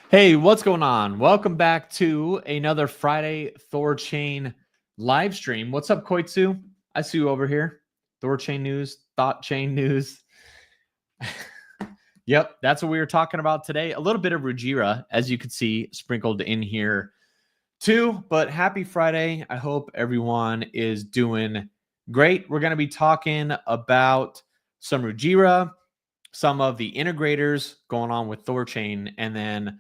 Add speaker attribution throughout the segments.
Speaker 1: Hey, what's going on? Welcome back to another Friday THORChain live stream. What's up, Koitsu? I see you over here. THORChain news, THORChain news. Yep, that's what we were talking about today. A little bit of Rujira, as you can see, sprinkled in here too. But happy Friday. I hope everyone is doing great. We're going to be talking about some Rujira, some of the integrators going on with THORChain, and then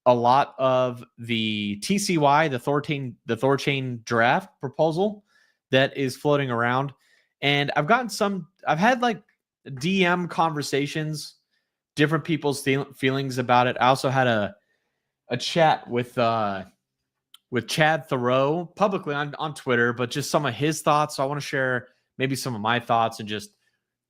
Speaker 1: a lot of the TCY, the THORChain draft proposal that is floating around. And I've had like DM conversations, different people's feelings about it. I also had a chat with Chad Thoreau publicly on Twitter, but just some of his thoughts. So I want to share maybe some of my thoughts, and just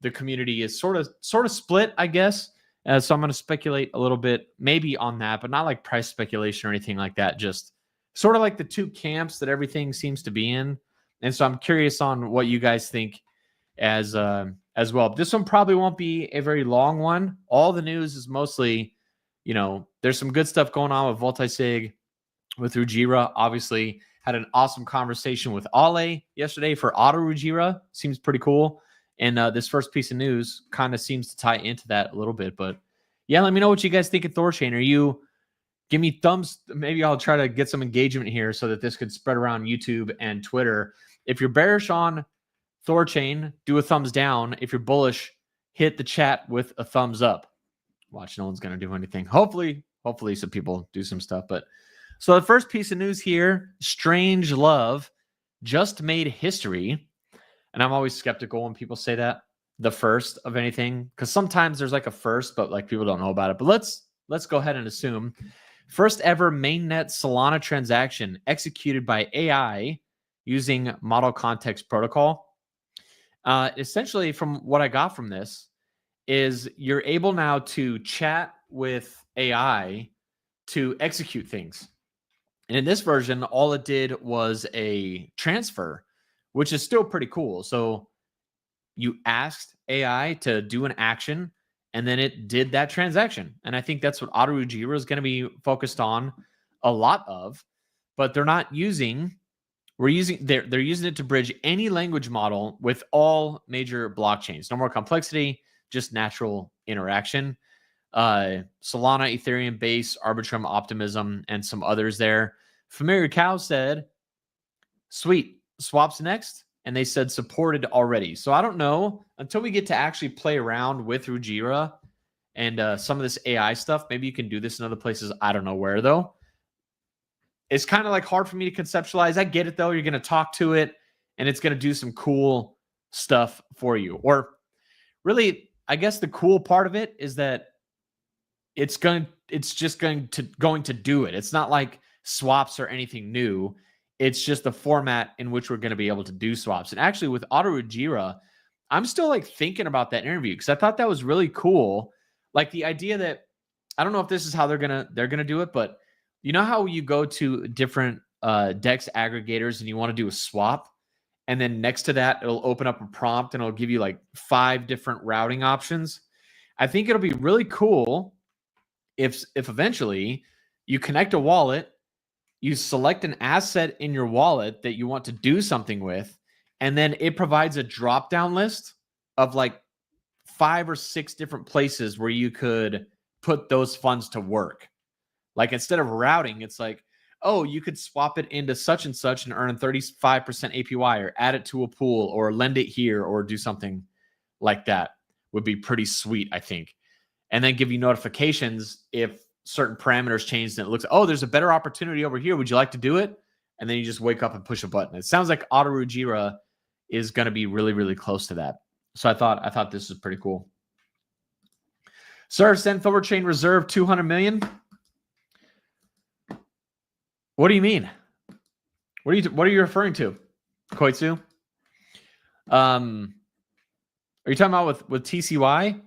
Speaker 1: the community is sort of split, I guess. So I'm going to speculate a little bit maybe on that, but not like price speculation or anything like that. Just sort of like the two camps that everything seems to be in. And so I'm curious on what you guys think as well. This one probably won't be a very long one. All the news is mostly, there's some good stuff going on with Multisig, with Rujira. Obviously had an awesome conversation with Ale yesterday for Auto Rujira. Seems pretty cool. And this first piece of news kind of seems to tie into that a little bit. But yeah, let me know what you guys think of THORChain. Give me thumbs. Maybe I'll try to get some engagement here so that this could spread around YouTube and Twitter. If you're bearish on THORChain, do a thumbs down. If you're bullish, hit the chat with a thumbs up. Watch, no one's going to do anything. Hopefully some people do some stuff. But so the first piece of news here, Strange Love just made history. And I'm always skeptical when people say that, the first of anything, because sometimes there's like a first, but like people don't know about it. But let's go ahead and assume first ever mainnet Solana transaction executed by AI using Model Context Protocol. Essentially, from what I got from this, is you're able now to chat with AI to execute things. And in this version, all it did was a transfer, which is still pretty cool. So you asked AI to do an action, and then it did that transaction. And I think that's what Auto Rujira is going to be focused on a lot of. But they're using it to bridge any language model with all major blockchains. No more complexity, just natural interaction. Solana, Ethereum, Base, Arbitrum, Optimism, and some others there. Familiar Cow said, sweet, swaps next. And they said supported already. So I don't know, until we get to actually play around with Rujira and some of this AI stuff. Maybe you can do this in other places. I don't know where, though. It's kind of like hard for me to conceptualize. I get it, though. You're going to talk to it, and it's going to do some cool stuff for you. Or really, I guess the cool part of it is that it's just going to do it. It's not like swaps or anything new. It's just the format in which we're going to be able to do swaps. And actually, with Auto Rujira, I'm still like thinking about that interview because I thought that was really cool. Like the idea that, I don't know if this is how they're gonna do it, but you know how you go to different DEX aggregators and you want to do a swap, and then next to that it'll open up a prompt and it'll give you like 5 different routing options. I think it'll be really cool if eventually you connect a wallet, you select an asset in your wallet that you want to do something with, and then it provides a drop-down list of like 5 or 6 different places where you could put those funds to work. Like instead of routing, it's like, oh, you could swap it into such and such and earn a 35% APY, or add it to a pool, or lend it here, or do something like that. Would be pretty sweet, I think. And then give you notifications if certain parameters changed and it looks, oh, there's a better opportunity over here. Would you like to do it? And then you just wake up and push a button. It sounds like Auto Rujira is going to be really, really close to that. So I thought this was pretty cool. Sir, send THORChain reserve 200 million. What do you mean? What are you referring to, Koitsu? Are you talking about with TCY?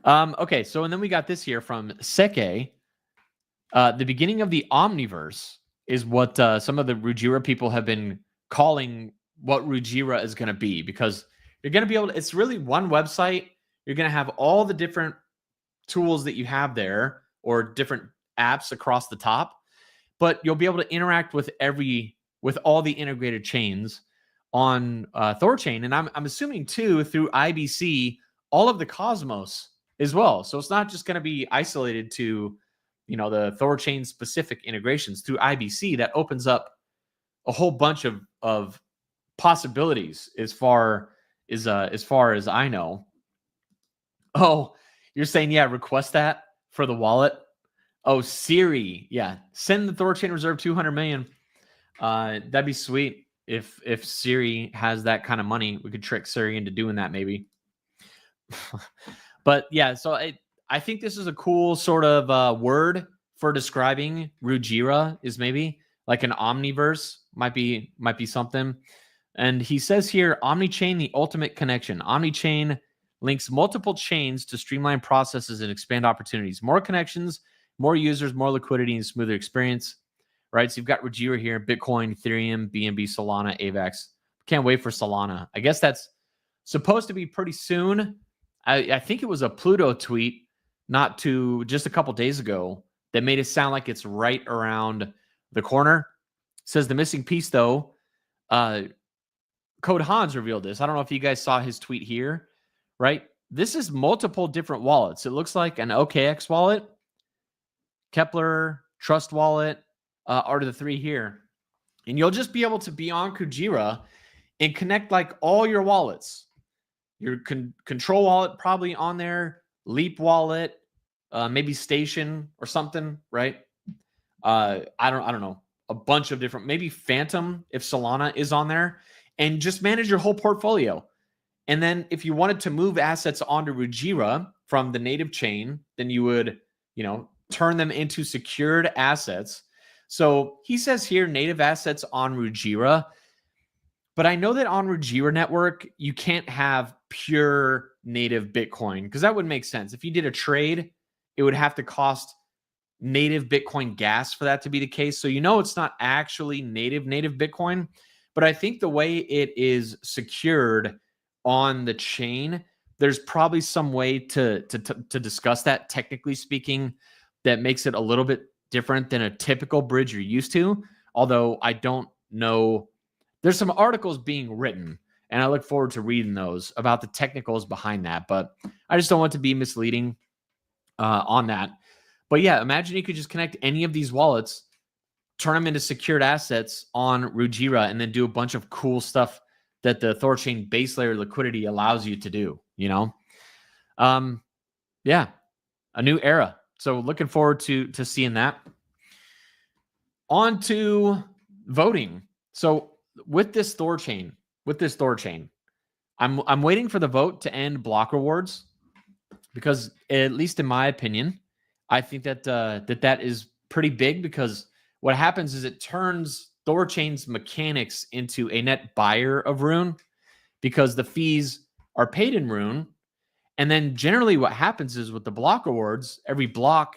Speaker 1: Okay, so and then we got this here from Seke. The beginning of the Omniverse is what some of the Rujira people have been calling what Rujira is going to be, because you're going to be able to, it's really one website. You're going to have all the different tools that you have there or different apps across the top, but you'll be able to interact with all the integrated chains on THORChain. And I'm assuming too, through IBC, all of the Cosmos as well. So it's not just going to be isolated to, the THORChain specific integrations. Through IBC, that opens up a whole bunch of possibilities as far as I know. Oh, you're saying, yeah, request that for the wallet. Oh, Siri. Yeah. Send the THORChain reserve 200 million. That'd be sweet. If Siri has that kind of money, we could trick Siri into doing that maybe. But yeah, so I think this is a cool sort of word for describing Rujira, is maybe like an omniverse, might be something. And he says here, Omnichain, the ultimate connection. Omnichain links multiple chains to streamline processes and expand opportunities. More connections, more users, more liquidity, and smoother experience. Right? So you've got Rujira here, Bitcoin, Ethereum, BNB, Solana, AVAX. Can't wait for Solana. I guess that's supposed to be pretty soon. I think it was a Pluto tweet just a couple days ago that made it sound like it's right around the corner. It says the missing piece, though, Code Hans revealed this. I don't know if you guys saw his tweet here, right? This is multiple different wallets. It looks like an OKX wallet, Kepler, THORChain Wallet, are the three here. And you'll just be able to be on Kujira and connect like all your wallets. Your control wallet probably on there, Leap wallet, maybe Station or something, right? I don't know. A bunch of different, maybe Phantom if Solana is on there, and just manage your whole portfolio. And then if you wanted to move assets onto Rujira from the native chain, then you would, turn them into secured assets. So he says here, native assets on Rujira. But I know that on Rujira network, you can't have pure native Bitcoin, because that would make sense. If you did a trade, it would have to cost native Bitcoin gas for that to be the case. So it's not actually native Bitcoin. But I think the way it is secured on the chain, there's probably some way to discuss that, technically speaking, that makes it a little bit different than a typical bridge you're used to. Although I don't know. There's some articles being written, and I look forward to reading those about the technicals behind that. But I just don't want to be misleading on that. But yeah, imagine you could just connect any of these wallets, turn them into secured assets on Rujira, and then do a bunch of cool stuff that the THORChain base layer liquidity allows you to do, Yeah, a new era. So looking forward to seeing that. On to voting. So with this THORChain, I'm waiting for the vote to end block rewards, because at least in my opinion, I think that that is pretty big, because what happens is it turns THORChain's mechanics into a net buyer of Rune, because the fees are paid in Rune. And then generally what happens is with the block rewards, every block,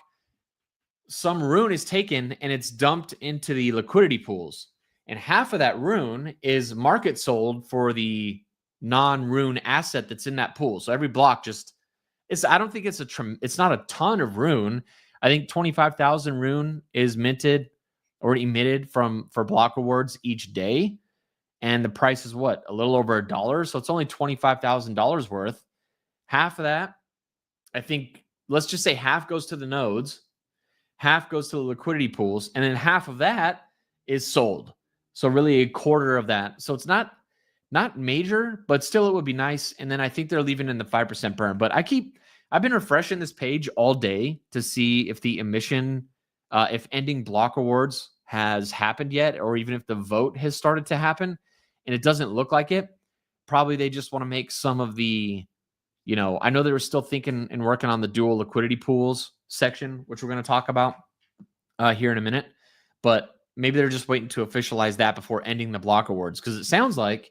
Speaker 1: some Rune is taken and it's dumped into the liquidity pools. And half of that Rune is market sold for the non-Rune asset that's in that pool. So every block I don't think it's not a ton of Rune. I think 25,000 Rune is minted or emitted for block rewards each day. And the price is what? A little over $1. So it's only $25,000 worth. Half of that, I think, let's just say half goes to the nodes, half goes to the liquidity pools, and then half of that is sold. So really a quarter of that. So it's not major, but still it would be nice. And then I think they're leaving in the 5% burn. But I've been refreshing this page all day to see if the emission, if ending block rewards has happened yet, or even if the vote has started to happen. And it doesn't look like it. Probably they just want to make some of the, I know they were still thinking and working on the dual liquidity pools section, which we're going to talk about here in a minute. But maybe they're just waiting to officialize that before ending the block rewards, because it sounds like,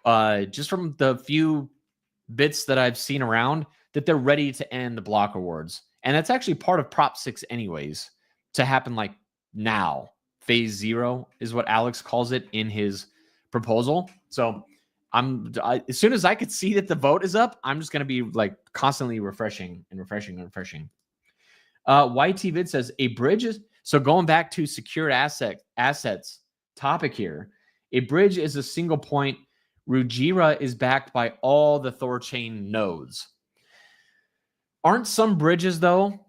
Speaker 1: just from the few bits that I've seen around, that they're ready to end the block rewards. And that's actually part of Prop 6 anyways, to happen like now. Phase 0 is what Alex calls it in his proposal. So as soon as I could see that the vote is up, I'm just going to be like constantly refreshing and refreshing and refreshing. YT Vid says a bridge is, so going back to secured assets topic here, a bridge is a single point. Rujira is backed by all the THORChain nodes. Aren't some bridges though?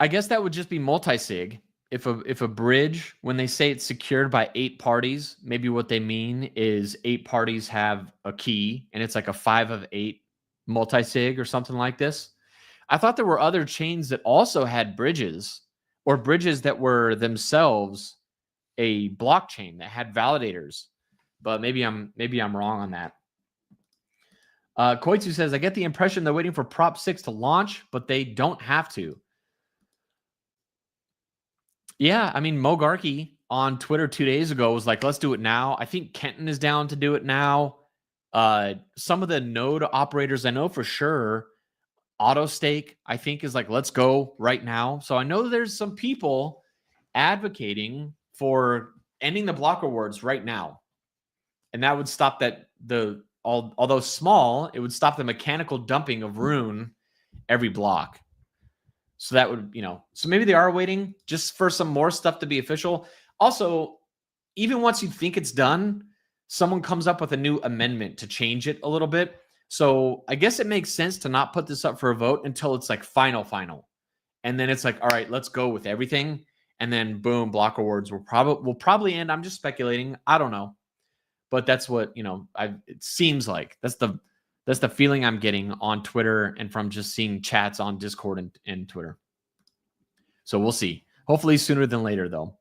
Speaker 1: I guess that would just be multi-sig. If a bridge, when they say it's secured by 8 parties, maybe what they mean is 8 parties have a key and it's like a 5 of 8 multi-sig or something like this. I thought there were other chains that also had bridges, or bridges that were themselves a blockchain that had validators, but maybe I'm wrong on that. Koitsu says, I get the impression they're waiting for Prop 6 to launch, but they don't have to. Yeah, I mean, Mogarky on Twitter 2 days ago was like, let's do it now. I think Kenton is down to do it now. Some of the node operators I know for sure, AutoStake, I think, is like, let's go right now. So I know there's some people advocating for ending the block rewards right now. And that would stop although small, it would stop the mechanical dumping of Rune every block. So that would, so maybe they are waiting just for some more stuff to be official. Also, even once you think it's done, someone comes up with a new amendment to change it a little bit. So I guess it makes sense to not put this up for a vote until it's like final. And then it's like, all right, let's go with everything. And then boom, block awards will probably end. I'm just speculating. I don't know. But that's what, it seems like. That's the feeling I'm getting on Twitter and from just seeing chats on Discord and Twitter. So we'll see. Hopefully sooner than later, though.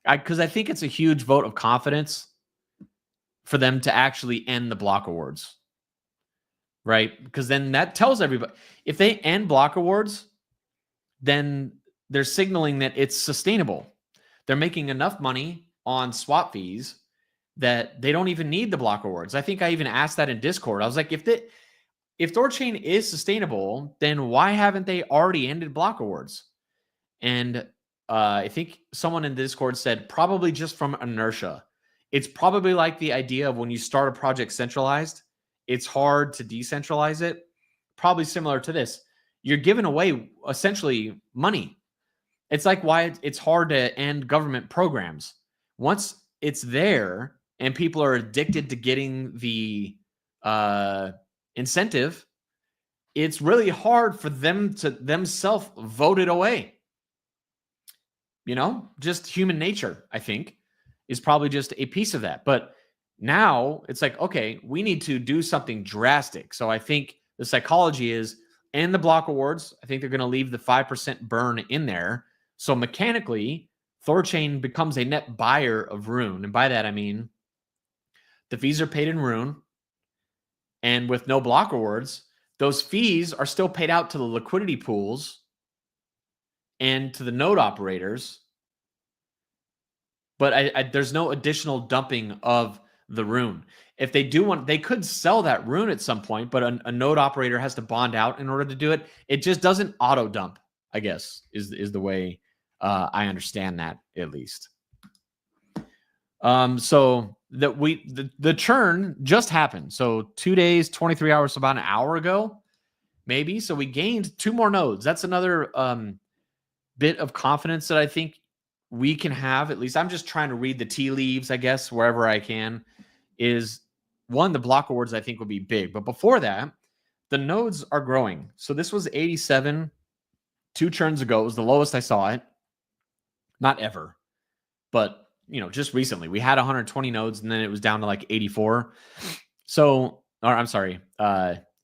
Speaker 1: Because I think it's a huge vote of confidence for them to actually end the block awards. Right? Because then that tells everybody, if they end block awards, then they're signaling that it's sustainable. They're making enough money on swap fees that they don't even need the block awards. I think I even asked that in Discord. I was like, if THORChain is sustainable, then why haven't they already ended block awards? And I think someone in Discord said probably just from inertia. It's probably like the idea of when you start a project centralized, it's hard to decentralize it. Probably similar to this. You're giving away essentially money. It's like why it's hard to end government programs. Once it's there and people are addicted to getting the incentive, it's really hard for them to themselves vote it away. Just human nature, I think, is probably just a piece of that. But now it's like, okay, we need to do something drastic. So I think the psychology is end the block awards. I think they're going to leave the 5% burn in there. So mechanically, THORChain becomes a net buyer of Rune. And by that, I mean the fees are paid in Rune. And with no block awards, those fees are still paid out to the liquidity pools and to the node operators. But there's no additional dumping of the Rune. If they do want, they could sell that Rune at some point, but a node operator has to bond out in order to do it. It just doesn't auto dump, I guess, is the way I understand that, at least. So that the churn just happened. So 2 days, 23 hours, so about an hour ago, maybe. So we gained 2 more nodes. That's another bit of confidence that I think we can have. At least I'm just trying to read the tea leaves, I guess, wherever I can. Is one, the block awards I think will be big. But before that, the nodes are growing. So this was 87 2 churns ago. It was the lowest I saw it. Not ever, but just recently we had 120 nodes and then it was down to like 84. So, or I'm sorry,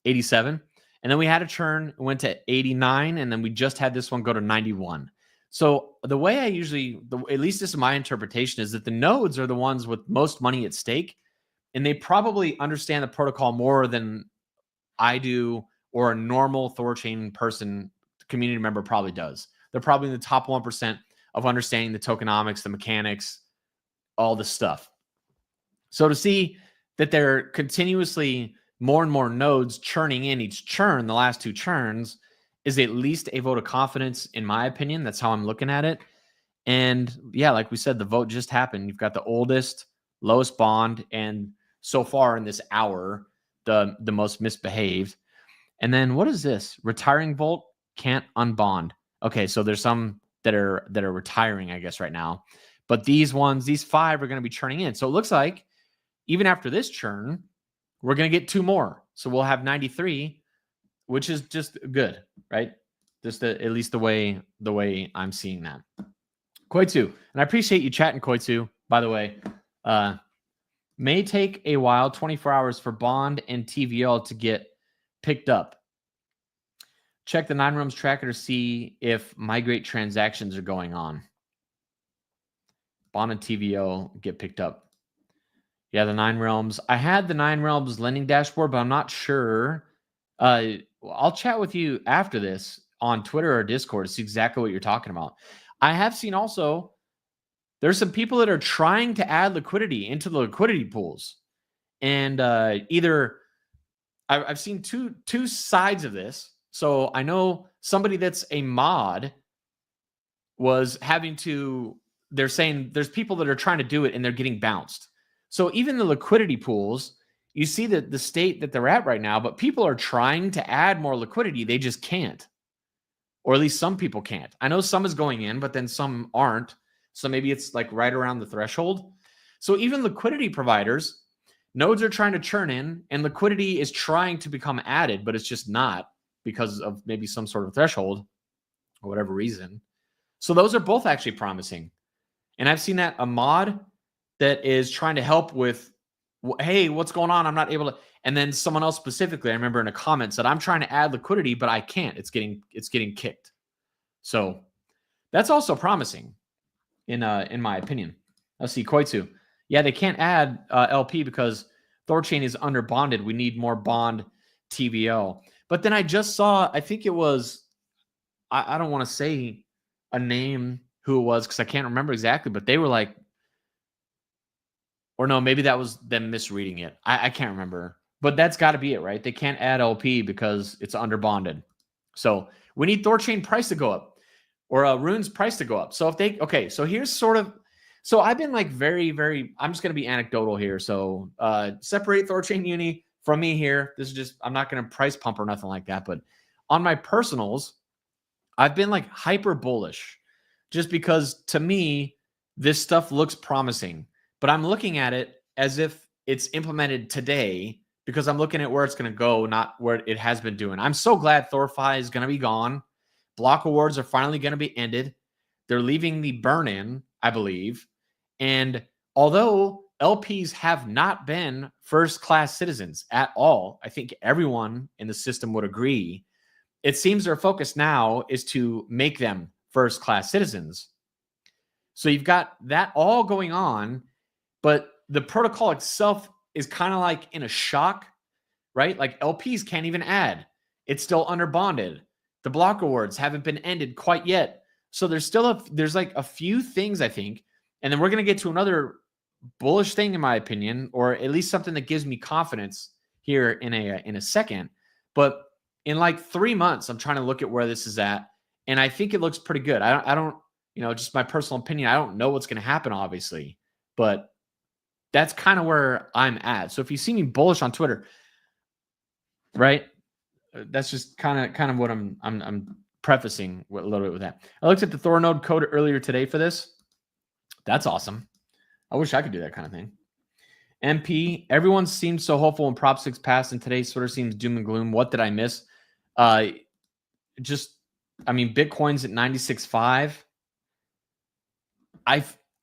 Speaker 1: 87. And then we had a churn, went to 89. And then we just had this one go to 91. So the way I usually, at least this is my interpretation, is that the nodes are the ones with most money at stake. And they probably understand the protocol more than I do, or a normal THORChain person, community member probably does. They're probably in the top 1% of understanding the tokenomics, the mechanics, all the stuff. So to see that they're continuously more and more nodes churning in each churn, the last 2 churns, is at least a vote of confidence, in my opinion. That's how I'm looking at it. And yeah, like we said, the vote just happened. You've got the oldest lowest bond, and so far in this hour, the most misbehaved. And then what is this? Retiring Volt can't unbond. Okay, so there's some that are retiring, I guess, right now. But these ones, these 5 are going to be churning in. So it looks like even after this churn, we're going to get 2 more. So we'll have 93, which is just good, right? Just at least the way I'm seeing that. Koitsu, and I appreciate you chatting, Koitsu, by the way. May take a while, 24 hours for bond and TVL to get picked up. Check the 9 realms tracker to see if migrate transactions are going on. Bond and TVL get picked up. Yeah, the 9 realms. I had the 9 realms lending dashboard, but I'm not sure. I'll chat with you after this on Twitter or Discord to see exactly what you're talking about. I have seen also there's some people that are trying to add liquidity into the liquidity pools. And either I've seen two sides of this. So I know somebody that's a mod was having to, they're saying there's people that are trying to do it and they're getting bounced. So even the liquidity pools, you see that the state that they're at right now, but people are trying to add more liquidity. They just can't. Or at least some people can't. I know some is going in, but then some aren't. So maybe it's like right around the threshold. So even liquidity providers, nodes are trying to churn in and liquidity is trying to become added, but it's just not because of maybe some sort of threshold or whatever reason. So those are both actually promising. And I've seen that a mod that is trying to help with, hey, what's going on? I'm not able to. And then someone else specifically, I remember in a comment said, I'm trying to add liquidity, but I can't. It's getting kicked. So that's also promising in my opinion. Let's see, Koitsu. Yeah, they can't add LP because THORChain is under bonded. We need more bond TVL. But then I just saw, I think it was, I don't want to say a name who it was because I can't remember exactly, but they were like, or no, maybe that was them misreading it. I can't remember. But that's got to be it, right? They can't add LP because it's under bonded. So we need THORChain price to go up or Rune's price to go up. So if they, okay, so here's sort of, so I've been like very, I'm just going to be anecdotal here. So separate THORChain Uni from me here. This is just, I'm not going to price pump or nothing like that. But on my personals, I've been like hyper bullish just because to me, this stuff looks promising. But I'm looking at it as if it's implemented today because I'm looking at where it's going to go, not where it has been doing. I'm so glad THORFi is going to be gone. Block awards are finally going to be ended. They're leaving the burn-in, I believe. And although LPs have not been first-class citizens at all, I think everyone in the system would agree, it seems their focus now is to make them first-class citizens. So you've got that all going on, but the protocol itself is kind of like in a shock, right? Like LPs can't even add. It's still under bonded. The block awards haven't been ended quite yet. So there's still there's like a few things, I think. And then we're going to get to another bullish thing, in my opinion, or at least something that gives me confidence here in a second. But in like 3 months, I'm trying to look at where this is at. And I think it looks pretty good. I don't, just my personal opinion. I don't know what's going to happen, obviously, but that's kind of where I'm at. So if you see me bullish on Twitter, right, that's just kind of what I'm prefacing a little bit with that. I looked at the Thor node code earlier today for this. That's awesome. I wish I could do that kind of thing. MP, everyone seems so hopeful when Prop 6 passed, and today sort of seems doom and gloom. What did I miss? Bitcoin's at 96.5.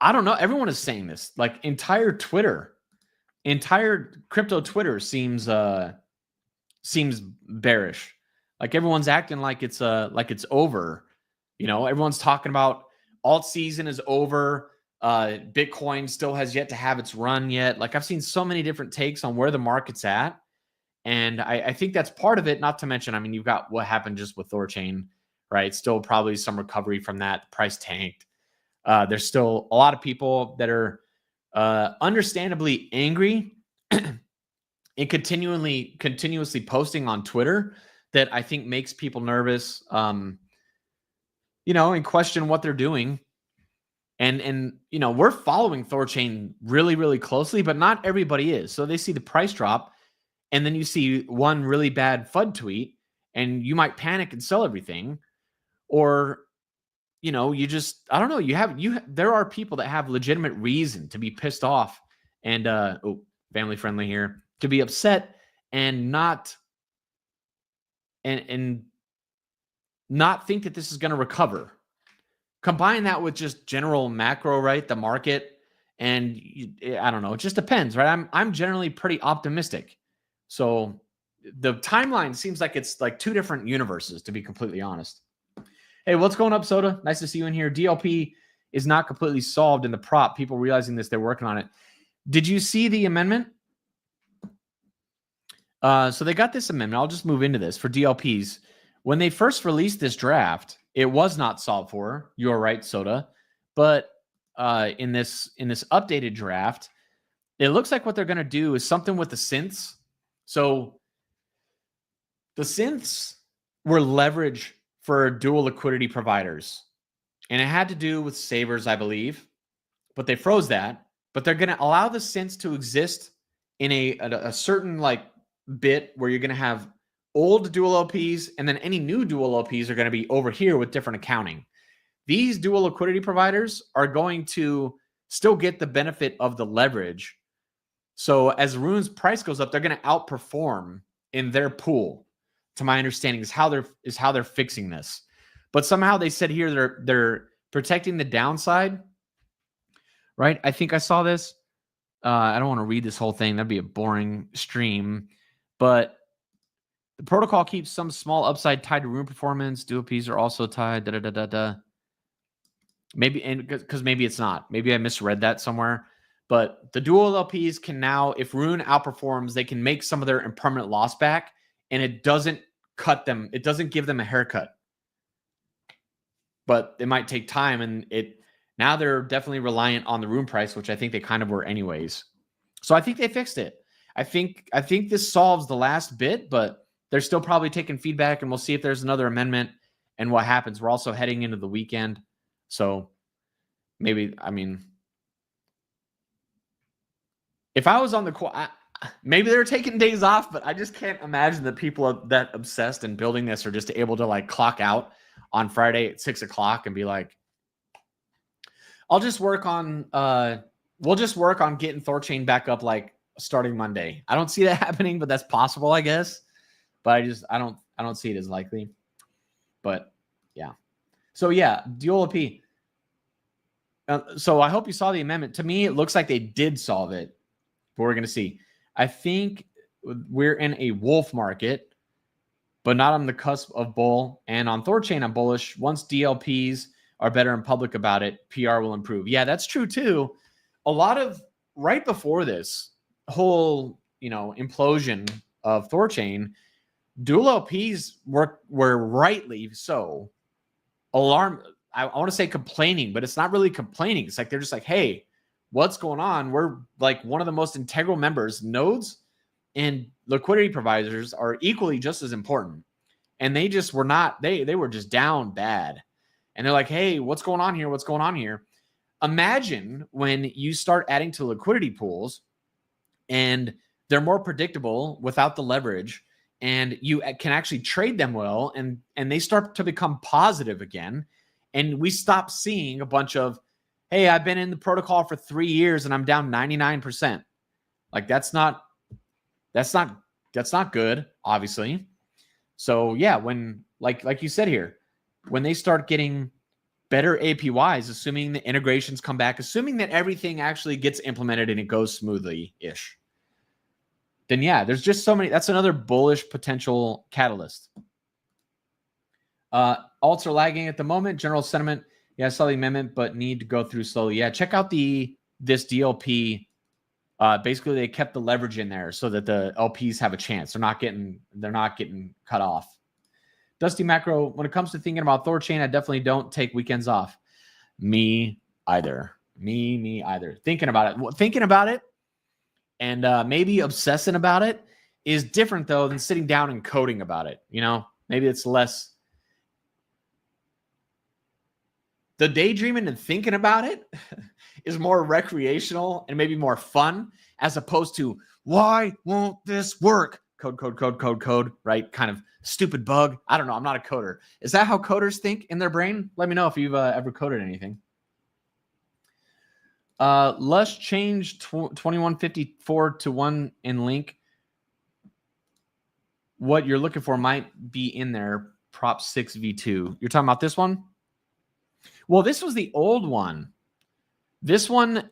Speaker 1: I don't know. Everyone is saying this. Like entire crypto Twitter seems bearish. Like everyone's acting like it's over. Everyone's talking about alt season is over. Bitcoin still has yet to have its run yet. Like I've seen so many different takes on where the market's at. And I think that's part of it. Not to mention, you've got what happened just with THORChain, right? Still probably some recovery from that. The price tanked. There's still a lot of people that are understandably angry and continuously posting on Twitter that I think makes people nervous, and question what they're doing. And you know, we're following THORChain really, really closely, but not everybody is. So they see the price drop, and then you see one really bad FUD tweet, and you might panic and sell everything. Or, you know, you just, I don't know, there are people that have legitimate reason to be pissed off and family friendly here, to be upset and not not think that this is going to recover. Combine that with just general macro, right? The market, and I don't know. It just depends, right? I'm generally pretty optimistic. So the timeline seems like it's like two different universes, to be completely honest. Hey, what's going up, Soda? Nice to see you in here. DLP is not completely solved in the prop. People realizing this, they're working on it. Did you see the amendment? So they got this amendment. I'll just move into this for DLPs. When they first released this draft, it was not solved for. You're right, Soda. But in this updated draft, it looks like what they're going to do is something with the synths. So the synths were leverage for dual liquidity providers, and it had to do with savers, I believe. But they froze that. But they're going to allow the synths to exist in a certain like bit where you're going to have old dual LPs, and then any new dual LPs are going to be over here with different accounting. These dual liquidity providers are going to still get the benefit of the leverage. So as Rune's price goes up, they're going to outperform in their pool. To my understanding, is how they're fixing this. But somehow they said here they're protecting the downside, right? I think I saw this. I don't want to read this whole thing. That'd be a boring stream. But the protocol keeps some small upside tied to Rune performance. Dual Ps are also tied. Maybe, and because maybe it's not. Maybe I misread that somewhere. But the dual LPs can now, if Rune outperforms, they can make some of their impermanent loss back, and it doesn't cut them. It doesn't give them a haircut. But it might take time, and now they're definitely reliant on the Rune price, which I think they kind of were anyways. So I think they fixed it. I think this solves the last bit, but they're still probably taking feedback, and we'll see if there's another amendment and what happens. We're also heading into the weekend. So maybe, I mean, if I was on the maybe they're taking days off, but I just can't imagine that people are that obsessed in building this are just able to like clock out on Friday at 6 o'clock and be like, I'll just work on, we'll just work on getting THORChain back up like starting Monday. I don't see that happening, but that's possible, I guess. But I don't see it as likely. But yeah. So yeah, dual LP. So I hope you saw the amendment. To me, it looks like they did solve it, but we're going to see. I think we're in a wolf market, but not on the cusp of bull. And on THORChain, I'm bullish. Once DLPs are better in public about it, PR will improve. Yeah, that's true too. A lot of right before this whole, implosion of THORChain, dual LPs were rightly so alarmed. I want to say complaining, but it's not really complaining. It's like they're just like, hey, what's going on? We're like one of the most integral members. Nodes and liquidity providers are equally just as important. And they just were not, they were just down bad. And they're like, hey, what's going on here? What's going on here? Imagine when you start adding to liquidity pools and they're more predictable without the leverage, and you can actually trade them well, and they start to become positive again. And we stop seeing a bunch of, hey, I've been in the protocol for 3 years and I'm down 99%. Like that's not good, obviously. So yeah, when like you said here, when they start getting better APYs, assuming the integrations come back, assuming that everything actually gets implemented and it goes smoothly-ish, then yeah, there's just so many. That's another bullish potential catalyst. Alts are lagging at the moment. General sentiment, yeah, I saw the amendment, but need to go through slowly. Yeah, check out this DLP. Basically, they kept the leverage in there so that the LPs have a chance. They're not getting cut off. Dusty Macro, when it comes to thinking about THORChain, I definitely don't take weekends off. Me either. Me either. Thinking about it, and maybe obsessing about it is different though than sitting down and coding about it. Maybe it's less. The daydreaming and thinking about it is more recreational and maybe more fun, as opposed to, why won't this work? Code, right? Kind of stupid bug. I don't know. I'm not a coder. Is that how coders think in their brain? Let me know if you've ever coded anything. Lush changed 2154 to 1 in link. What you're looking for might be in there. Prop6 V2. You're talking about this one? Well, this was the old one. This one,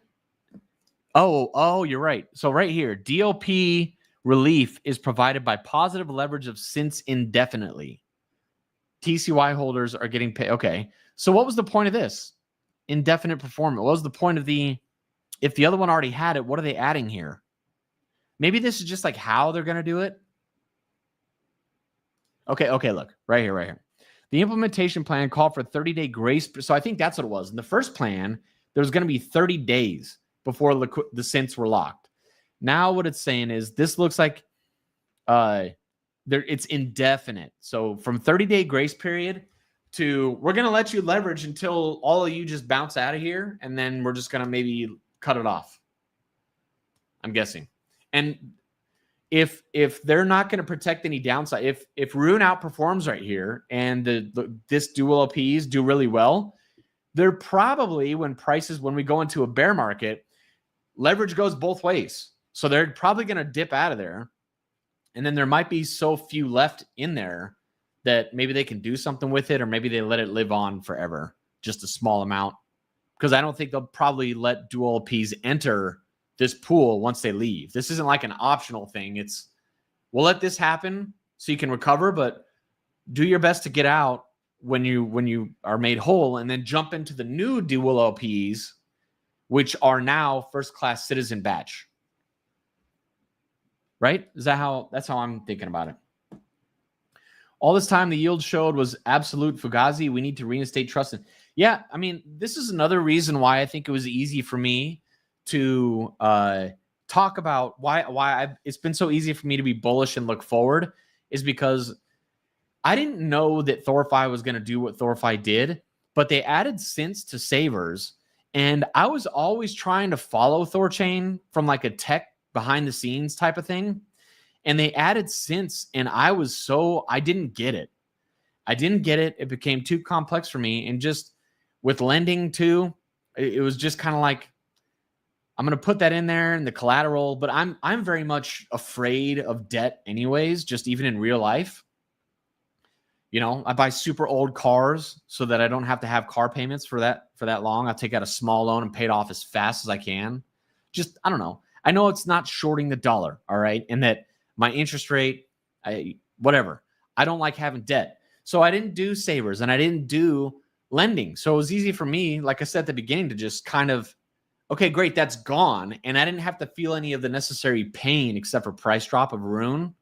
Speaker 1: oh, you're right. So right here, DLP relief is provided by positive leverage of since indefinitely. TCY holders are getting paid. Okay. So what was the point of this? Indefinite performance. What was the point of if the other one already had it, what are they adding here? Maybe this is just like how they're going to do it. Okay, look, right here. The implementation plan called for 30-day grace. So I think that's what it was. In the first plan, there was going to be 30 days before the synths were locked. Now what it's saying is this looks like it's indefinite. So from 30-day grace period to we're going to let you leverage until all of you just bounce out of here, and then we're just going to maybe cut it off. I'm guessing. And if they're not going to protect any downside, if Rune outperforms right here and this dual LPs do really well, they're probably, when we go into a bear market, leverage goes both ways. So they're probably going to dip out of there. And then there might be so few left in there that maybe they can do something with it, or maybe they let it live on forever, just a small amount. Because I don't think they'll probably let dual LPs enter this pool once they leave. This isn't like an optional thing. It's, we'll let this happen so you can recover, but do your best to get out when you are made whole, and then jump into the new dual LPs, which are now first class citizen batch. Right? That's how I'm thinking about it. All this time the yield showed was absolute fugazi. We need to reinstate trust. Yeah, I mean, this is another reason why I think it was easy for me to talk about why it's been so easy for me to be bullish and look forward, is because I didn't know that THORFi was going to do what THORFi did, but they added synths to savers, and I was always trying to follow THORChain from like a tech behind the scenes type of thing, and they added synths, and I didn't get it. It became too complex for me, and just with lending too, it was just kind of like, I'm going to put that in there in the collateral, but I'm very much afraid of debt anyways, just even in real life. You know, I buy super old cars so that I don't have to have car payments for that long. I'll take out a small loan and pay it off as fast as I can. Just, I don't know. I know it's not shorting the dollar, all right? And that my interest rate, whatever. I don't like having debt. So I didn't do savers and I didn't do lending. So it was easy for me, like I said at the beginning, to just kind of, okay, great, that's gone. And I didn't have to feel any of the necessary pain except for price drop of Rune.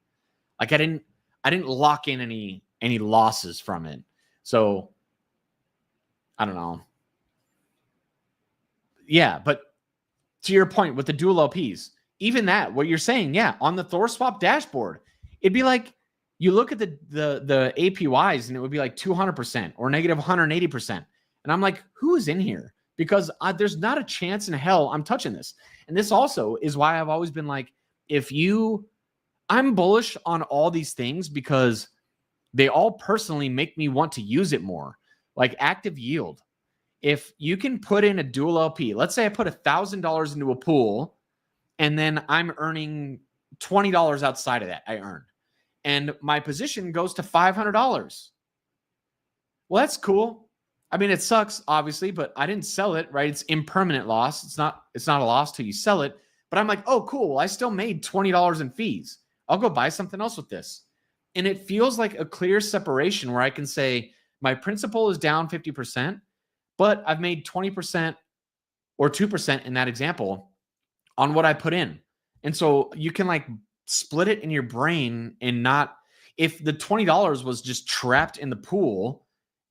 Speaker 1: Like I didn't lock in any losses from it. So I don't know. Yeah, but to your point with the dual LPs, even that, what you're saying, yeah, on the THORSwap dashboard, it'd be like, you look at the APYs and it would be like 200% or negative 180%. And I'm like, who is in here? Because there's not a chance in hell I'm touching this. And this also is why I've always been like, I'm bullish on all these things because they all personally make me want to use it more. Like active yield. If you can put in a dual LP, let's say I put $1,000 into a pool and then I'm earning $20 outside of that I earned. And my position goes to $500. Well, that's cool. I mean, it sucks, obviously, but I didn't sell it, right? It's impermanent loss. It's not a loss till you sell it. But I'm like, oh, cool. I still made $20 in fees. I'll go buy something else with this. And it feels like a clear separation where I can say my principal is down 50%, but I've made 20% or 2% in that example on what I put in. And so you can like split it in your brain and not, if the $20 was just trapped in the pool,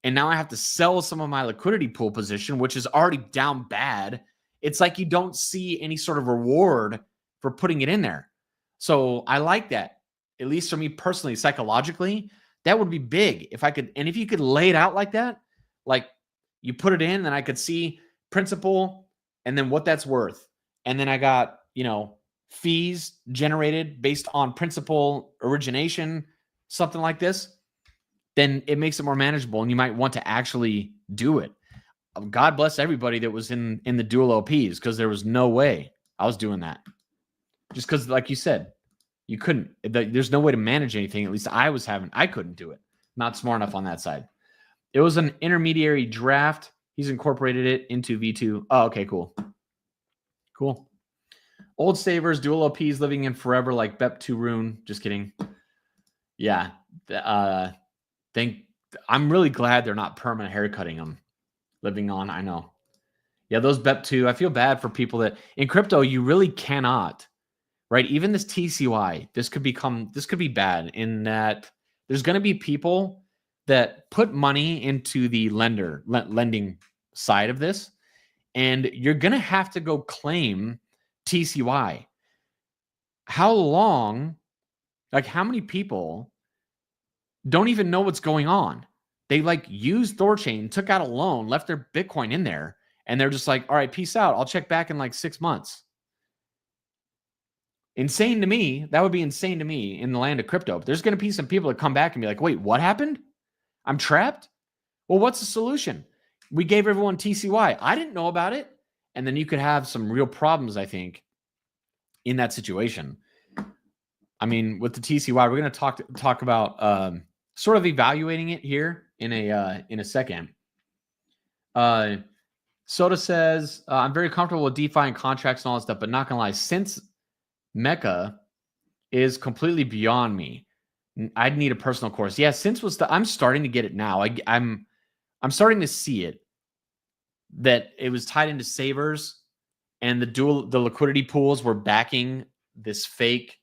Speaker 1: and now I have to sell some of my liquidity pool position, which is already down bad. It's like you don't see any sort of reward for putting it in there. So I like that. At least for me personally, psychologically, that would be big. If I could, and if you could lay it out like that, like, you put it in, then I could see principal and then what that's worth. And then I got, fees generated based on principal origination, something like this. Then it makes it more manageable and you might want to actually do it. God bless everybody that was in the dual LPs, because there was no way I was doing that. Just because, like you said, you couldn't. There's no way to manage anything. At least I couldn't do it. Not smart enough on that side. It was an intermediary draft. He's incorporated it into V2. Oh, okay, cool. Cool. Old savers, dual LPs living in forever like BEP2 Rune. Just kidding. Yeah. I'm really glad they're not permanent haircutting them. Living on, I know. Yeah, those BEP2, I feel bad for people that in crypto, you really cannot, right? Even this TCY, this could be bad in that there's going to be people that put money into the lending side of this, and you're going to have to go claim TCY. How long, like how many people don't even know what's going on? They used THORChain, took out a loan, left their Bitcoin in there, and they're just like, all right, peace out. I'll check back in 6 months. Insane to me. That would be insane to me in the land of crypto. But there's going to be some people that come back and be like, wait, what happened? I'm trapped? Well, what's the solution? We gave everyone TCY. I didn't know about it. And then you could have some real problems, I think, in that situation. I mean, with the TCY, we're going to talk about sort of evaluating it here in a second. Soda says, I'm very comfortable with DeFi and contracts and all that stuff, but not gonna lie, since Mecca is completely beyond me. I'd need a personal course. Yeah, since I'm starting to get it now. I'm starting to see it, that it was tied into savers, and the liquidity pools were backing this fake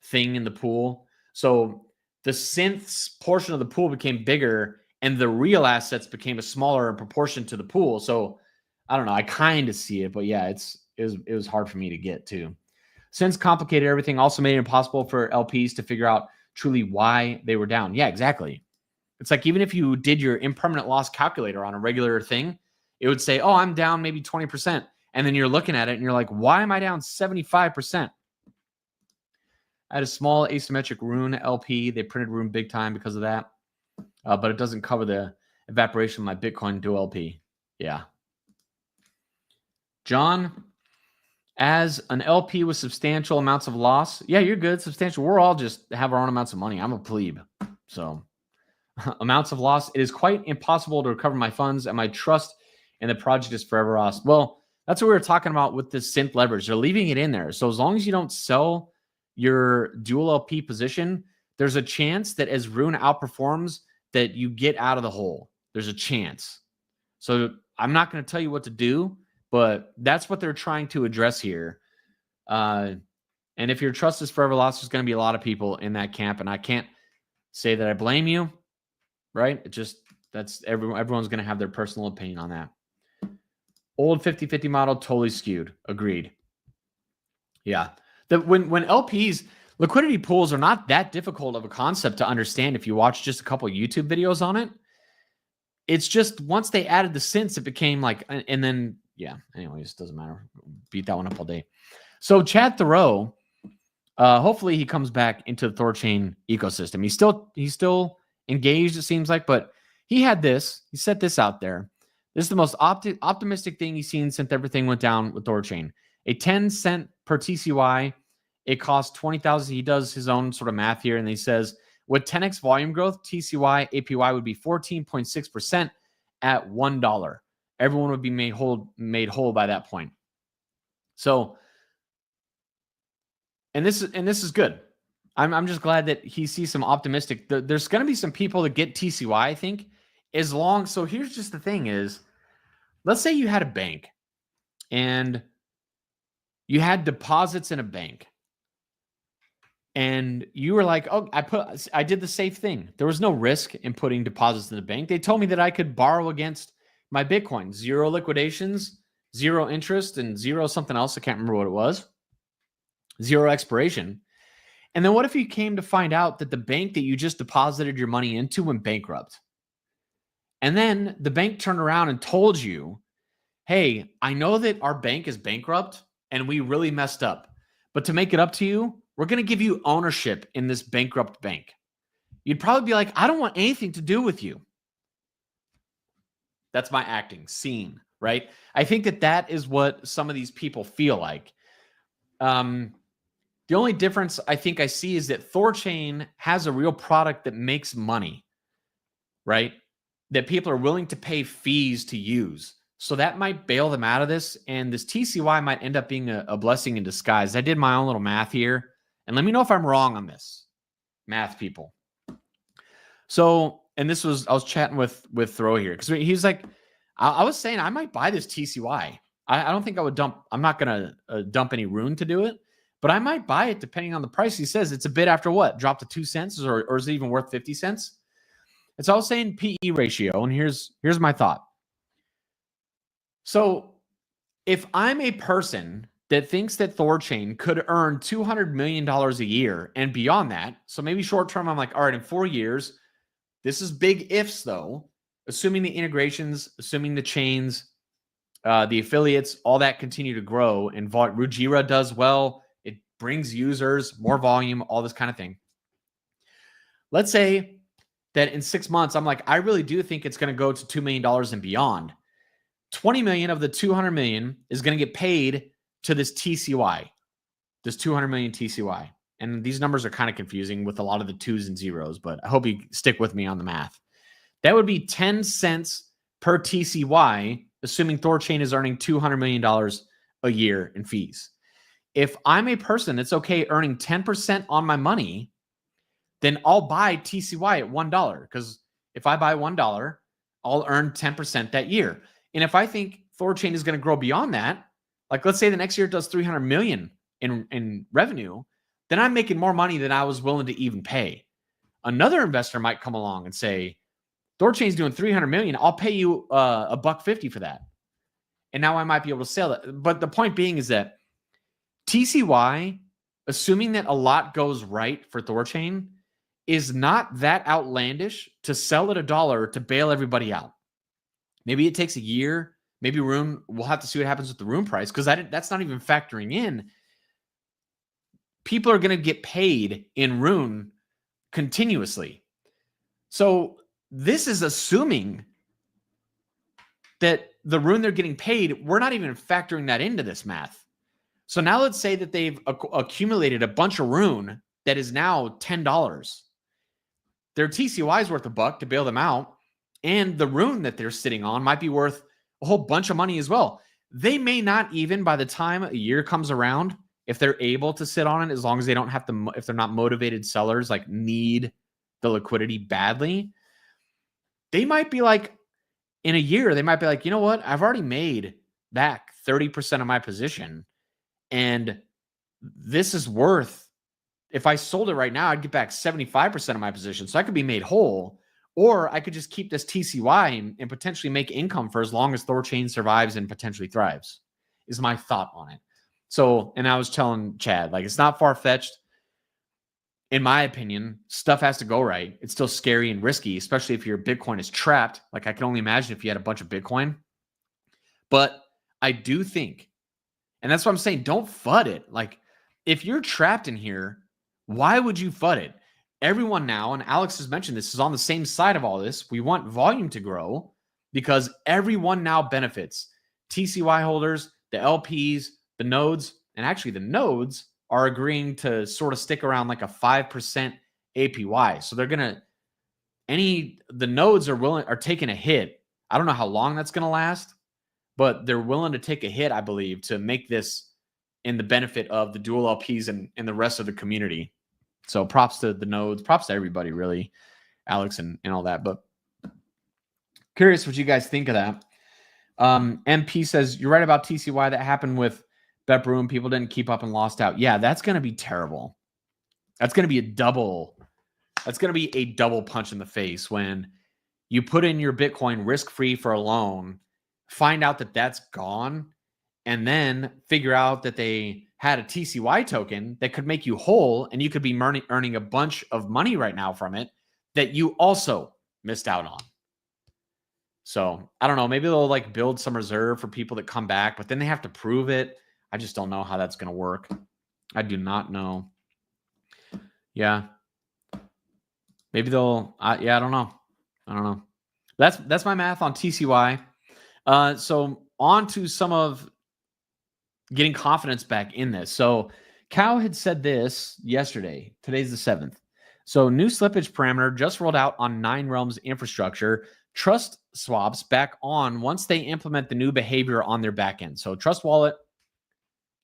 Speaker 1: thing in the pool. So the synths portion of the pool became bigger, and the real assets became a smaller in proportion to the pool. So I don't know. I kind of see it, but yeah, it was hard for me to get to. Since complicated everything, also made it impossible for LPs to figure out truly why they were down. Yeah, exactly. It's like, even if you did your impermanent loss calculator on a regular thing, it would say, oh, I'm down maybe 20%. And then you're looking at it and you're like, why am I down 75%? I had a small asymmetric Rune LP. They printed Rune big time because of that. But it doesn't cover the evaporation of my Bitcoin dual LP. Yeah. John, as an LP with substantial amounts of loss, yeah, you're good. Substantial. We're all just have our own amounts of money. I'm a plebe. So amounts of loss. It is quite impossible to recover my funds, and my trust in the project is forever lost. Well, that's what we were talking about with this synth leverage. They're leaving it in there. So as long as you don't sell your dual LP position, there's a chance that as Rune outperforms, that you get out of the hole. There's a chance. So I'm not going to tell you what to do, but that's what they're trying to address here. And if your trust is forever lost, there's going to be a lot of people in that camp. And I can't say that I blame you, right? It just, that's everyone's going to have their personal opinion on that. Old 50-50 model, totally skewed. Agreed. Yeah. When LPs, liquidity pools are not that difficult of a concept to understand if you watch just a couple of YouTube videos on it. It's just once they added the synths, it became like, and then, yeah, anyways, doesn't matter. Beat that one up all day. So Chad Thoreau, hopefully he comes back into the THORChain ecosystem. He's still engaged, it seems like, but he set this out there. This is the most optimistic thing he's seen since everything went down with THORChain. A 10 cent per TCY. It costs 20,000. He does his own sort of math here, and he says, with 10x volume growth, TCY APY would be 14.6% at $1. Everyone would be made whole by that point. So, and this is good. I'm just glad that he sees some optimistic. There's going to be some people that get TCY, I think, so here's just the thing is, let's say you had a bank and you had deposits in a bank. And you were like, oh, I did the safe thing. There was no risk in putting deposits in the bank. They told me that I could borrow against my Bitcoin. 0 liquidations, 0 interest, and 0 something else. I can't remember what it was. 0 expiration. And then what if you came to find out that the bank that you just deposited your money into went bankrupt? And then the bank turned around and told you, hey, I know that our bank is bankrupt and we really messed up, but to make it up to you, we're going to give you ownership in this bankrupt bank. You'd probably be like, I don't want anything to do with you. That's my acting scene, right? I think that that is what some of these people feel like. The only difference I think I see is that THORChain has a real product that makes money, right? That people are willing to pay fees to use. So that might bail them out of this. And this TCY might end up being a blessing in disguise. I did my own little math here. And let me know if I'm wrong on this, math people. So, and this was, I was chatting with Throw here. Because he's like, I was saying I might buy this TCY. I don't think I would dump. I'm not going to dump any Rune to do it. But I might buy it depending on the price. He says it's a bid after what? Drop to 2 cents or is it even worth 50 cents? It's all saying PE ratio. And here's my thought. So if I'm a person that thinks that THORChain could earn $200 million a year and beyond that, so maybe short term, I'm like, all right, in 4 years, this is big ifs though, assuming the integrations, assuming the chains, the affiliates, all that continue to grow and Rujira does well. It brings users, more volume, all this kind of thing. Let's say that in 6 months, I'm like, I really do think it's going to go to $2 million and beyond. 20 million of the 200 million is going to get paid to this TCY, this 200 million TCY. And these numbers are kind of confusing with a lot of the twos and zeros, but I hope you stick with me on the math. That would be 10 cents per TCY, assuming THORChain is earning $200 million a year in fees. If I'm a person that's okay earning 10% on my money, then I'll buy TCY at $1 because if I buy $1, I'll earn 10% that year. And if I think THORChain is going to grow beyond that, like let's say the next year it does 300 million in revenue, then I'm making more money than I was willing to even pay. Another investor might come along and say, THORChain's doing 300 million. I'll pay you $1.50 for that. And now I might be able to sell it. But the point being is that TCY, assuming that a lot goes right for THORChain, is not that outlandish to sell at $1 to bail everybody out. Maybe it takes a year. Maybe Rune, we'll have to see what happens with the Rune price because that's not even factoring in. People are going to get paid in Rune continuously. So this is assuming that the Rune they're getting paid, we're not even factoring that into this math. So now let's say that they've accumulated a bunch of Rune that is now $10. Their TCY is worth $1 to bail them out. And the Rune that they're sitting on might be worth a whole bunch of money as well. They may not even, by the time a year comes around, if they're able to sit on it, as long as they don't have to, if they're not motivated sellers, like need the liquidity badly, they might be like, in a year, they might be like, you know what? I've already made back 30% of my position. And this is worth, if I sold it right now, I'd get back 75% of my position. So I could be made whole. Or I could just keep this TCY and potentially make income for as long as THORChain survives and potentially thrives, is my thought on it. So, and I was telling Chad, like, it's not far-fetched. In my opinion, stuff has to go right. It's still scary and risky, especially if your Bitcoin is trapped. Like, I can only imagine if you had a bunch of Bitcoin. But I do think, and that's what I'm saying, don't FUD it. Like, if you're trapped in here, why would you FUD it? Everyone now, and Alex has mentioned this, is on the same side of all this. We want volume to grow because everyone now benefits. TCY holders, the LPs, the nodes, and actually the nodes are agreeing to sort of stick around like a 5% APY. So they're going to, the nodes are taking a hit. I don't know how long that's going to last, but they're willing to take a hit, I believe, to make this in the benefit of the dual LPs and the rest of the community. So props to the nodes, props to everybody, really, Alex and all that. But curious what you guys think of that. MP says, you're right about TCY. That happened with BepRune. People didn't keep up and lost out. Yeah, that's going to be terrible. That's going to be a double punch in the face when you put in your Bitcoin risk-free for a loan, find out that that's gone, and then figure out that they had a TCY token that could make you whole, and you could be earning a bunch of money right now from it that you also missed out on. So I don't know. Maybe they'll like build some reserve for people that come back, but then they have to prove it. I just don't know how that's going to work. I do not know. Yeah. Maybe they'll, yeah, I don't know. I don't know. That's my math on TCY. So on to some of getting confidence back in this. So Cow had said this yesterday. Today's the 7th. So new slippage parameter just rolled out on 9 Realms infrastructure. Trust swaps back on once they implement the new behavior on their backend. So Trust Wallet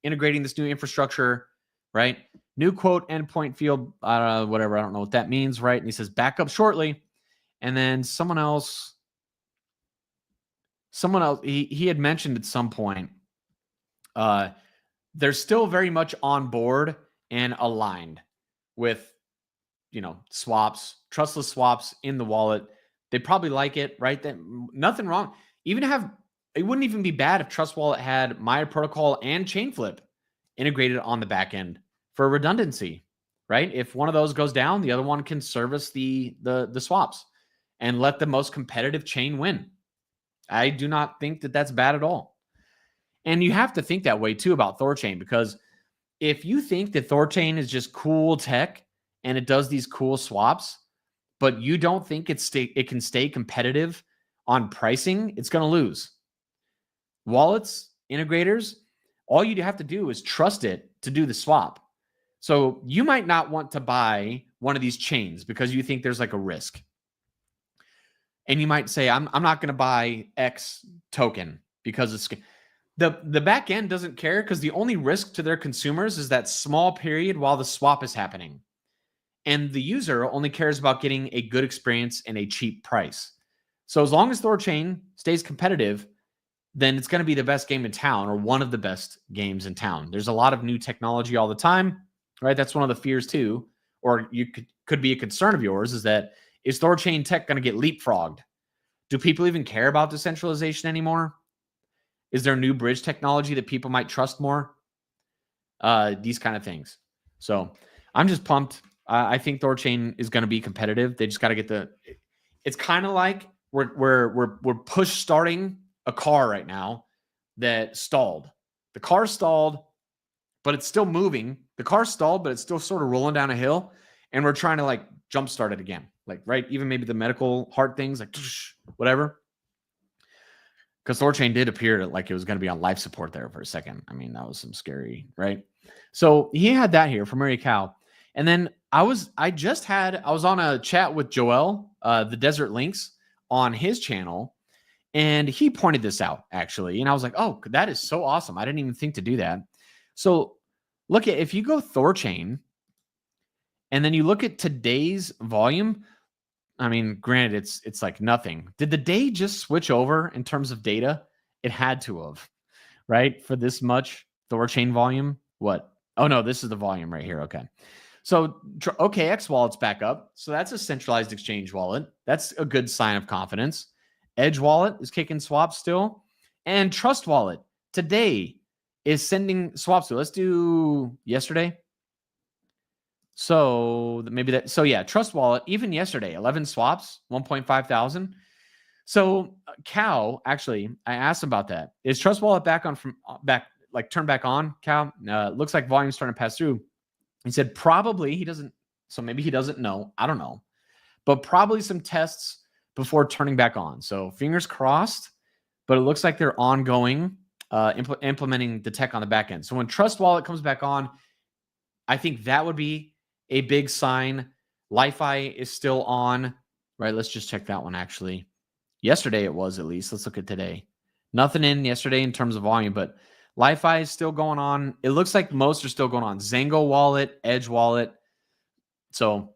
Speaker 1: integrating this new infrastructure, right? New quote endpoint field, whatever. I don't know what that means, right? And he says back up shortly. And then someone else, he had mentioned at some point, they're still very much on board and aligned with, swaps, trustless swaps in the wallet. They probably like it, right? That nothing wrong. It wouldn't even be bad if Trust Wallet had Maya Protocol and Chainflip integrated on the back end for redundancy, right? If one of those goes down, the other one can service the swaps and let the most competitive chain win. I do not think that that's bad at all. And you have to think that way too about THORChain, because if you think that THORChain is just cool tech and it does these cool swaps, but you don't think it can stay competitive on pricing, it's going to lose. Wallets, integrators, all you have to do is trust it to do the swap. So you might not want to buy one of these chains because you think there's like a risk. And you might say, I'm not going to buy X token because it's the back end doesn't care, because the only risk to their consumers is that small period while the swap is happening. And the user only cares about getting a good experience and a cheap price. So as long as THORChain stays competitive, then it's going to be the best game in town, or one of the best games in town. There's a lot of new technology all the time, right? That's one of the fears too, or you could be a concern of yours, is that is THORChain tech going to get leapfrogged? Do people even care about decentralization anymore? Is there new bridge technology that people might trust more? These kind of things. So I'm just pumped. I think THORChain is going to be competitive. They just got to get it's kind of like we're push starting a car right now that stalled. The car stalled, but it's still moving. The car stalled, but it's still sort of rolling down a hill. And we're trying to like jumpstart it again. Like, right? Even maybe the medical heart things, like whatever. Because THORChain did appear like it was going to be on life support there for a second. I mean, that was some scary, right? So he had that here from Mary Cow. And then I was on a chat with Joel, the Desert Links, on his channel. And he pointed this out, actually. And I was like, oh, that is so awesome. I didn't even think to do that. So look at, if you go THORChain and then you look at today's volume, I mean, granted, it's like nothing. Did the day just switch over in terms of data? It had to have, right? For this much THORChain volume. What? Oh, no, this is the volume right here. Okay. So OKX wallet's back up. So that's a centralized exchange wallet. That's a good sign of confidence. Edge wallet is kicking swaps still. And Trust Wallet today is sending swaps to. Let's do yesterday. So maybe that. So yeah, Trust Wallet, even yesterday, 11 swaps, 1.5 thousand. So Cow, actually, I asked about that. Is Trust Wallet back on turned back on, Cow? Looks like volume's starting to pass through. He said probably he doesn't. So maybe he doesn't know. I don't know. But probably some tests before turning back on. So fingers crossed, but it looks like they're ongoing, implementing the tech on the back end. So when Trust Wallet comes back on, I think that would be a big sign. Li-Fi is still on, right? Let's just check that one, actually. Yesterday it was, at least. Let's look at today. Nothing in yesterday in terms of volume, but Li-Fi is still going on. It looks like most are still going on. Zango Wallet, Edge Wallet. So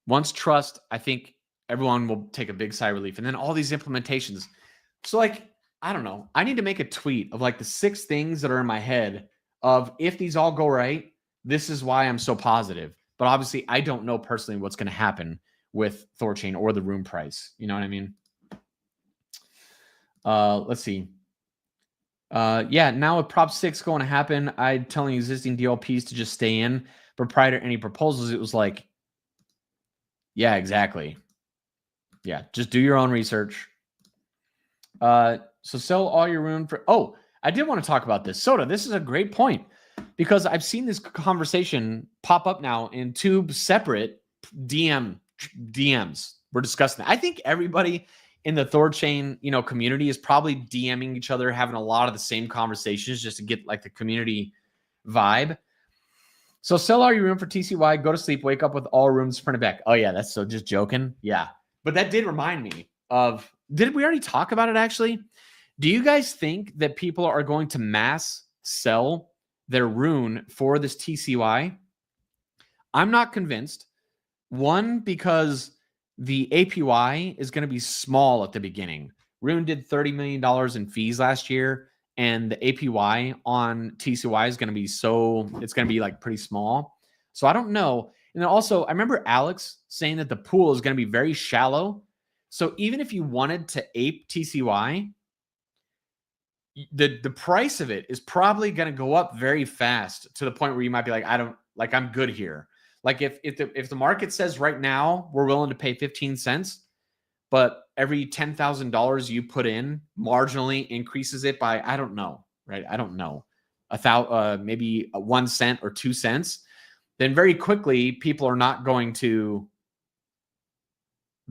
Speaker 1: once Trust, I think everyone will take a big sigh of relief. And then all these implementations. So like, I don't know. I need to make a tweet of like the 6 things that are in my head of, if these all go right, this is why I'm so positive. But obviously, I don't know personally what's going to happen with THORChain or the Rune price. You know what I mean? Let's see. Yeah, now with Prop 6 going to happen, I'm telling existing DLPs to just stay in. But prior to any proposals, it was like, yeah, exactly. Yeah, just do your own research. So sell all your Rune for, oh, I did want to talk about this. Soda, this is a great point because I've seen this conversation pop up now in two separate DMs. We're discussing that. I think everybody in the THORChain, community is probably DMing each other, having a lot of the same conversations just to get like the community vibe. So sell all your Rune for TCY, go to sleep, wake up with all rooms printed back. Oh yeah, that's so just joking. Yeah. But that did remind me of, did we already talk about it actually? Do you guys think that people are going to mass sell their Rune for this TCY? I'm not convinced. One, because the APY is going to be small at the beginning. Rune did $30 million in fees last year, and the APY on TCY is going to be it's going to be like pretty small. So I don't know. And then also, I remember Alex saying that the pool is going to be very shallow. So even if you wanted to ape TCY, the price of it is probably going to go up very fast to the point where you might be like, I'm good here. Like if the market says right now we're willing to pay 15 cents, but every $10,000 you put in marginally increases it by, I don't know, right? I don't know, maybe 1 cent or 2 cents, then very quickly people are not going to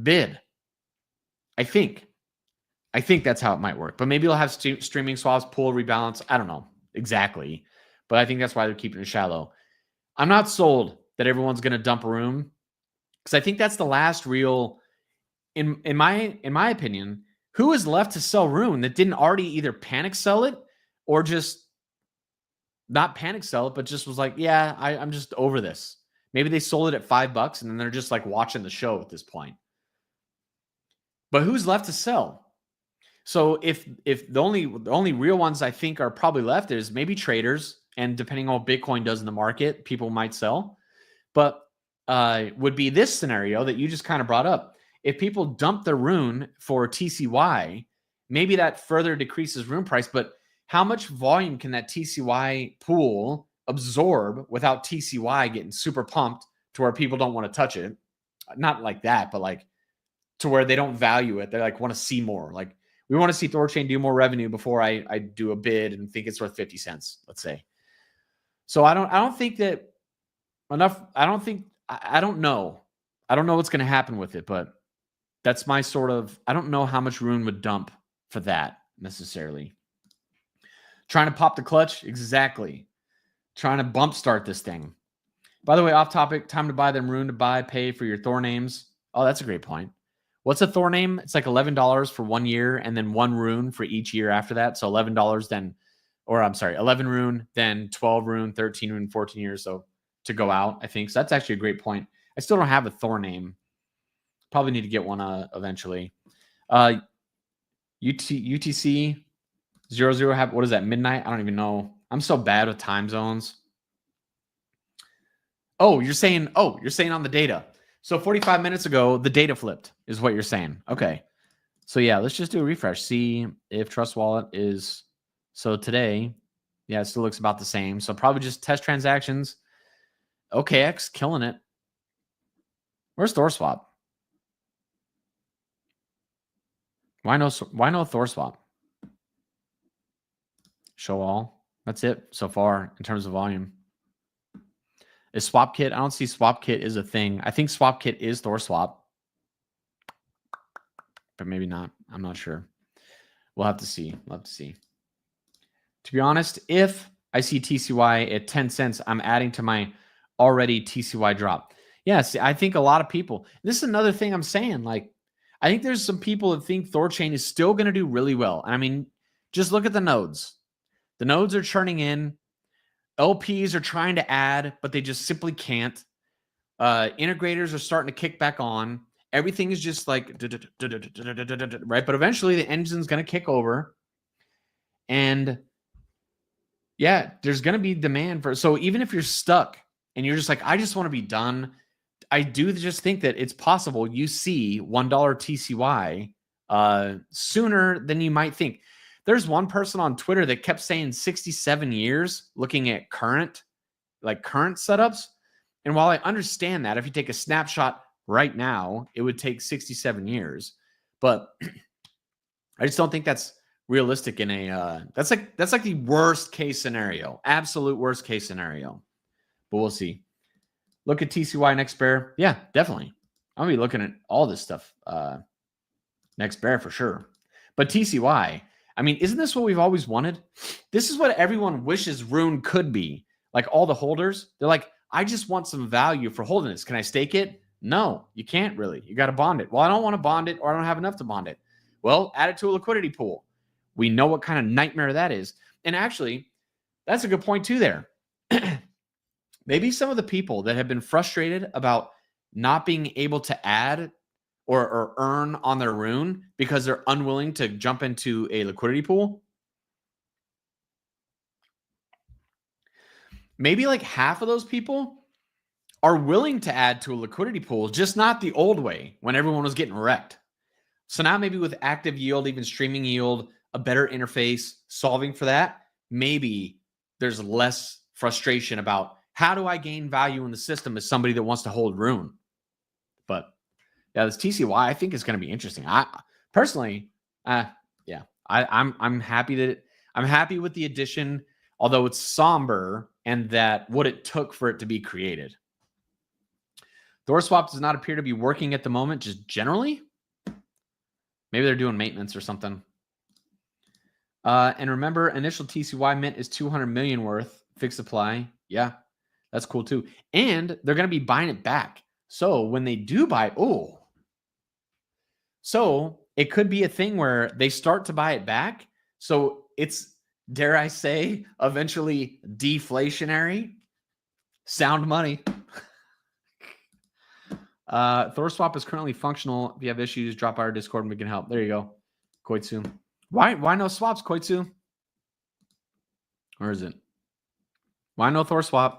Speaker 1: bid. I think that's how it might work, but maybe they'll have streaming swaps, pool rebalance. I don't know exactly, but I think that's why they're keeping it shallow. I'm not sold that everyone's going to dump a room because I think that's the last real, in my opinion, who is left to sell Rune that didn't already either panic sell it or just not panic sell it, but just was like, yeah, I'm just over this. Maybe they sold it at $5 and then they're just like watching the show at this point. But who's left to sell? So if the only real ones I think are probably left is maybe traders, and depending on what Bitcoin does in the market, people might sell. But would be this scenario that you just kind of brought up. If people dump their Rune for TCY, maybe that further decreases Rune price. But how much volume can that TCY pool absorb without TCY getting super pumped to where people don't want to touch it? Not like that, but like to where they don't value it. They like want to see more. Like we want to see THORChain do more revenue before I do a bid and think it's worth 50 cents, let's say. So I don't think that enough. I don't know. I don't know what's going to happen with it, but that's my sort of, I don't know how much Rune would dump for that necessarily. Trying to pop the clutch. Exactly. Trying to bump start this thing. By the way, off topic, time to buy them Rune to buy, pay for your Thor names. Oh, that's a great point. What's a Thor name? It's like $11 for 1 year and then 1 Rune for each year after that. So $11 then, or I'm sorry, 11 Rune, then 12 Rune, 13 Rune, 14 years. So to go out, I think. So that's actually a great point. I still don't have a Thor name. Probably need to get one eventually. UTC 00, what is that, midnight? I don't even know. I'm so bad with time zones. Oh, you're saying on the data. So 45 minutes ago, the data flipped is what you're saying. Okay. So yeah, let's just do a refresh. See if TRUST Wallet is, so today, yeah, it still looks about the same. So probably just test transactions. OKX killing it. Where's THORSwap? Why no THORSwap? Show all. That's it so far in terms of volume. Is SwapKit? I don't see SwapKit is a thing. I think SwapKit is THORSwap, but maybe not. I'm not sure. We'll have to see. To be honest, if I see TCY at 10 cents, I'm adding to my already TCY drop. Yes, I think a lot of people. This is another thing I'm saying. Like, I think there's some people that think THORChain is still going to do really well. And I mean, just look at the nodes. The nodes are churning in. LPs are trying to add, but they just simply can't. Integrators are starting to kick back on. Everything is just like, right? But eventually the engine's going to kick over. And yeah, there's going to be demand for, so even if you're stuck and you're just like, I just want to be done, I do just think that it's possible you see $1 TCY sooner than you might think. There's one person on Twitter that kept saying 67 years looking at current setups. And while I understand that if you take a snapshot right now, it would take 67 years. But I just don't think that's realistic in a that's like the worst case scenario, absolute worst case scenario. But we'll see. Look at TCY next bear. Yeah, definitely. I'm gonna be looking at all this stuff next bear for sure. But TCY, I mean, isn't this what we've always wanted? This is what everyone wishes Rune could be. Like all the holders, they're like, I just want some value for holding this. Can I stake it? No, you can't really. You got to bond it. Well, I don't want to bond it, or I don't have enough to bond it. Well, add it to a liquidity pool. We know what kind of nightmare that is. And actually, that's a good point too there. Maybe some of the people that have been frustrated about not being able to add or earn on their Rune because they're unwilling to jump into a liquidity pool. Maybe like half of those people are willing to add to a liquidity pool, just not the old way when everyone was getting wrecked. So now maybe with active yield, even streaming yield, a better interface, solving for that, maybe there's less frustration about how do I gain value in the system as somebody that wants to hold Rune. But yeah, this TCY I think is going to be interesting. I personally, I'm happy I'm happy with the addition, although it's somber and that what it took for it to be created. THORSwap does not appear to be working at the moment, just generally. Maybe they're doing maintenance or something. And remember, initial TCY mint is 200 million worth, fixed supply. Yeah, that's cool too. And they're going to be buying it back. So when they do buy, so it could be a thing where they start to buy it back. So it's, dare I say, eventually deflationary. Sound money. THORSwap is currently functional. If you have issues, drop by our Discord and we can help. There you go. Koitsu. Why no swaps, Koitsu? Or is it? Why no THORSwap?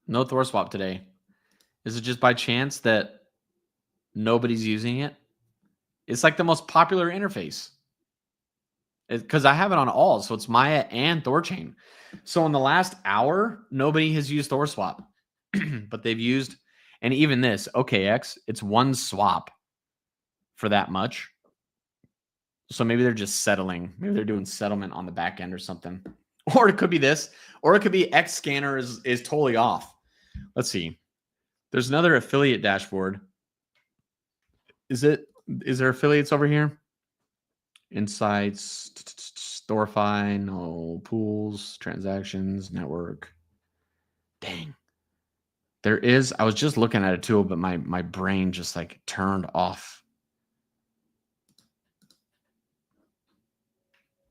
Speaker 1: No THORSwap today. Is it just by chance that nobody's using it? It's like the most popular interface. Because I have it on all, so it's Maya and THORChain. So in the last hour, nobody has used THORSwap. But they've used, and even this, OKX, it's one swap for that much. So maybe they're just settling. Maybe they're doing settlement on the back end or something. Or it could be this, or it could be X scanner is totally off. Let's see. There's another affiliate dashboard. Is there affiliates over here? Insights, Storify, no, pools, transactions, network. Dang. There is, I was just looking at it too, but my brain just like turned off.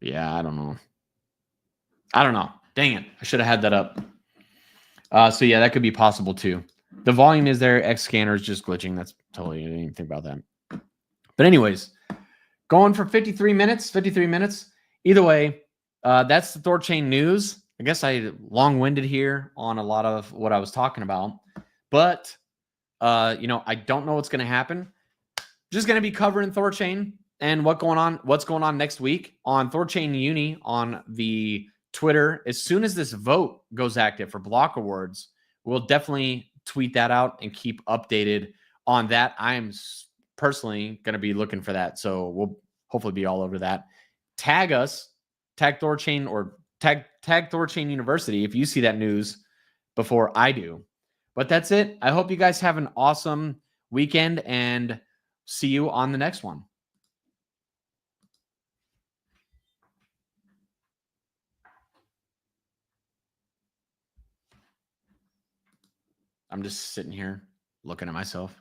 Speaker 1: Yeah, I don't know. Dang it. I should have had that up. So yeah, that could be possible too. The volume is there. X scanner is just glitching. That's totally, I didn't even think about that. But anyways, going for 53 minutes. Either way, that's the THORChain news. I guess I long-winded here on a lot of what I was talking about. But, I don't know what's going to happen. Just going to be covering THORChain and what's going on next week on THORChain Uni on the Twitter. As soon as this vote goes active for block awards, we'll definitely tweet that out and keep updated on that. I'm personally going to be looking for that. So we'll hopefully be all over that. Tag us, tag THORChain, or tag THORChain University if you see that news before I do. But that's it. I hope you guys have an awesome weekend and see you on the next one. I'm just sitting here looking at myself.